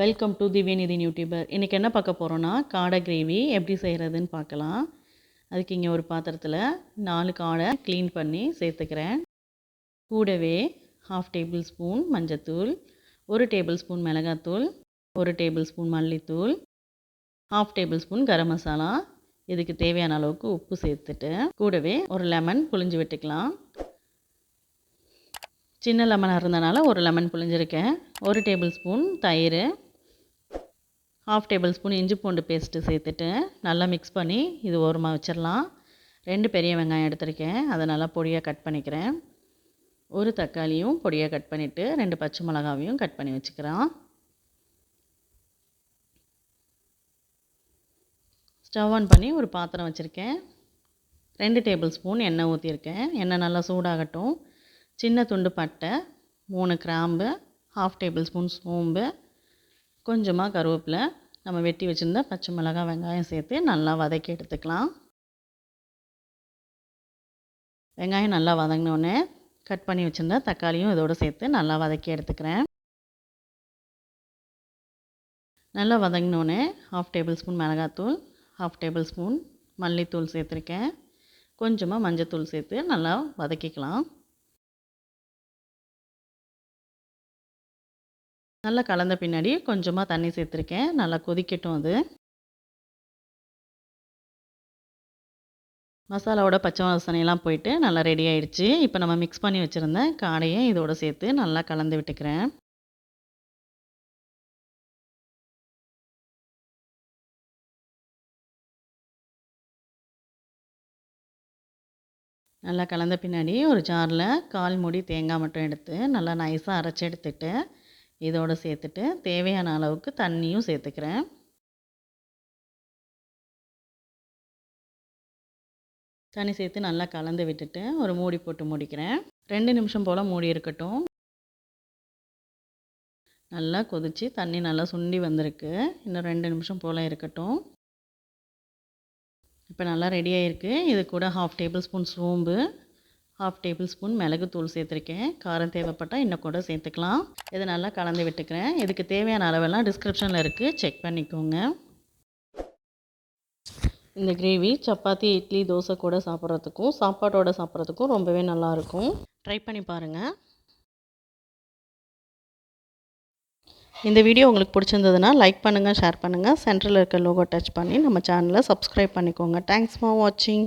Welcome to திவ்யநிதி YouTuber. இன்றைக்கி என்ன பார்க்க போகிறோன்னா, காடை கிரேவி எப்படி செய்கிறதுன்னு பார்க்கலாம். அதுக்கு இங்கே ஒரு பாத்திரத்தில் 4 காடை க்ளீன் பண்ணி சேர்த்துக்கிறேன். கூடவே 1/2 டேபிள் ஸ்பூன் மஞ்சத்தூள், 1 டேபிள் ஸ்பூன் மிளகாத்தூள், 1 டேபிள் ஸ்பூன் மல்லித்தூள், 1/2 டேபிள் ஸ்பூன் கரம் மசாலா, இதுக்கு தேவையான அளவுக்கு உப்பு சேர்த்துட்டு கூடவே ஒரு லெமன் புழிஞ்சு விட்டுக்கலாம். சின்ன லெமனாக இருந்தனால ஒரு லெமன் புழிஞ்சிருக்கேன். 1 டேபிள் ஸ்பூன் தயிர், 1/2 டேபிள் ஸ்பூன் இஞ்சி பூண்டு பேஸ்ட்டு சேர்த்துட்டு நல்லா மிக்ஸ் பண்ணி இது ஓரமாக வச்சிடலாம். 2 பெரிய வெங்காயம் எடுத்திருக்கேன், அதை நல்லா பொடியாக கட் பண்ணிக்கிறேன். 1 தக்காளியும் பொடியாக கட் பண்ணிவிட்டு 2 பச்சை மிளகாவையும் கட் பண்ணி வச்சுக்கிறேன். ஸ்டவ் ஆன் பண்ணி ஒரு பாத்திரம் வச்சுருக்கேன். 2 டேபிள் ஸ்பூன் எண்ணெய் ஊற்றிருக்கேன். எண்ணெய் நல்லா சூடாகட்டும். சின்ன துண்டு பட்டை, 3 கிராம்பு, 1/2 டேபிள் ஸ்பூன் சோம்பு, கொஞ்சமாக கருவேப்பிலை, நம்ம வெட்டி வச்சுருந்த பச்சை மிளகாய் வெங்காயம் சேர்த்து நல்லா வதக்கி எடுத்துக்கலாம். வெங்காயம் நல்லா வதங்கினோடனே கட் பண்ணி வச்சுருந்த தக்காளியும் இதோடு சேர்த்து நல்லா வதக்கி எடுத்துக்கிறேன். நல்லா வதங்கினோடனே 1/2 டேபிள் ஸ்பூன் மிளகாத்தூள், 1/2 டேபிள் ஸ்பூன் மல்லித்தூள் சேர்த்துருக்கேன். கொஞ்சமாக மஞ்சத்தூள் சேர்த்து நல்லா வதக்கிக்கலாம். நல்லா கலந்த பின்னாடி கொஞ்சமாக தண்ணி சேர்த்துருக்கேன். நல்லா கொதிக்கட்டும். அது மசாலாவோட பச்சை வாசனையெல்லாம் போயிட்டு நல்லா ரெடி ஆகிடுச்சு. இப்போ நம்ம மிக்ஸ் பண்ணி வச்சுருந்த காடையை இதோடு சேர்த்து நல்லா கலந்து விட்டுக்கிறேன். நல்லா கலந்த பின்னாடி ஒரு ஜாரில் 1/4 மூடி தேங்காய் மட்டும் எடுத்து நல்லா நைஸாக அரைச்சி எடுத்துட்டு இதோடு சேர்த்துட்டு தேவையான அளவுக்கு தண்ணியும் சேர்த்துக்கிறேன். தண்ணி சேர்த்து நல்லா கலந்து விட்டுட்டு ஒரு மூடி போட்டு மூடிக்கிறேன். 2 நிமிஷம் போல் மூடி இருக்கட்டும். நல்லா கொதித்து தண்ணி நல்லா சுண்டி வந்திருக்கு. இன்னும் 2 நிமிஷம் போல் இருக்கட்டும். இப்போ நல்லா ரெடியாக இருக்குது. இது கூட 1/2 டேபிள் ஸ்பூன் சோம்பு, 1/2 டேபிள் ஸ்பூன் மிளகுத்தூள் சேர்த்துருக்கேன். காரம் தேவைப்பட்டால் இன்னும் கூட சேர்த்துக்கலாம். இதை நல்லா கலந்து விட்டுக்கிறேன். இதுக்கு தேவையான அளவெல்லாம் டிஸ்கிரிப்ஷனில் இருக்குது, செக் பண்ணிக்கோங்க. இந்த கிரேவி சப்பாத்தி, இட்லி, தோசை கூட சாப்பிட்றதுக்கும் சாப்பாட்டோடு சாப்பிட்றதுக்கும் ரொம்பவே நல்லாயிருக்கும். ட்ரை பண்ணி பாருங்கள். இந்த வீடியோ உங்களுக்கு பிடிச்சிருந்ததுன்னா லைக் பண்ணுங்கள், ஷேர் பண்ணுங்கள். சென்டரில் இருக்க லோகோ டச் பண்ணி நம்ம சேனலை சப்ஸ்கிரைப் பண்ணிக்கோங்க. தேங்க்ஸ் ஃபார் வாட்சிங்.